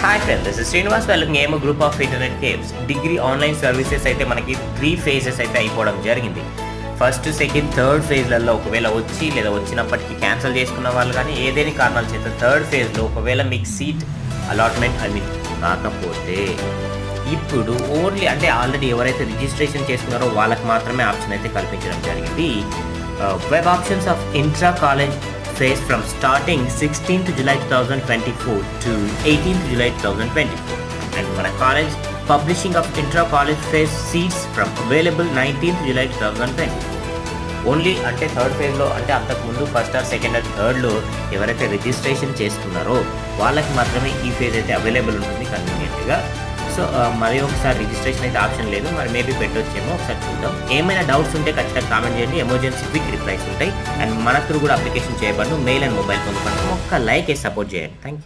Hi friends, this is Srinivas. Welcome ఏమో group of internet caves. Degree online services అయితే మనకి 3 phases అయితే అయిపోవడం జరిగింది. ఫస్ట్, సెకండ్, థర్డ్ ఫేజ్లలో ఒకవేళ వచ్చి లేదా వచ్చినప్పటికీ క్యాన్సిల్ చేసుకున్న వాళ్ళు కానీ ఏదేని కారణాల చేత థర్డ్ ఫేజ్లో ఒకవేళ మీకు సీట్ అలాట్మెంట్ కాకపోతే ఇప్పుడు ఓన్లీ అంటే ఆల్రెడీ ఎవరైతే రిజిస్ట్రేషన్ చేసుకున్నారో వాళ్ళకి మాత్రమే ఆప్షన్ అయితే కల్పించడం జరిగింది. Web options of intra college phase from starting 16th July 2024 to 18th July 2024, and మన college publishing of intra college phase seats from available 19th July 2024. Only అంటే థర్డ్ ఫేజ్లో అంటే అంతకుముందు ఫస్ట్ ఆర్ సెకండ్ ఆర్ థర్డ్లో ఎవరైతే registration చేసుకున్నారో వాళ్ళకి మాత్రమే ఈ ఫేజ్ అయితే అవైలబుల్ ఉంటుంది కన్వీనియంట్గా. సో మరి ఒకసారి రిజిస్ట్రేషన్ అయితే ఆప్షన్ లేదు, మరి మేబీ పెట్టొచ్చేమో, ఒకసారి చూద్దాం. ఏమైనా డౌట్స్ ఉంటే ఖచ్చితంగా కామెంట్ చేయండి. ఎమర్జెన్సీ క్విక్ రిప్లైస్ ఉంటాయి. అండ్ మన త్రూ కూడా అప్లికేషన్ చేయబడను. మెయిల్ అండ్ మొబైల్ పొందుకోవడం ఒక్క లైక్ వేసి సపోర్ట్ చేయండి. Thank you.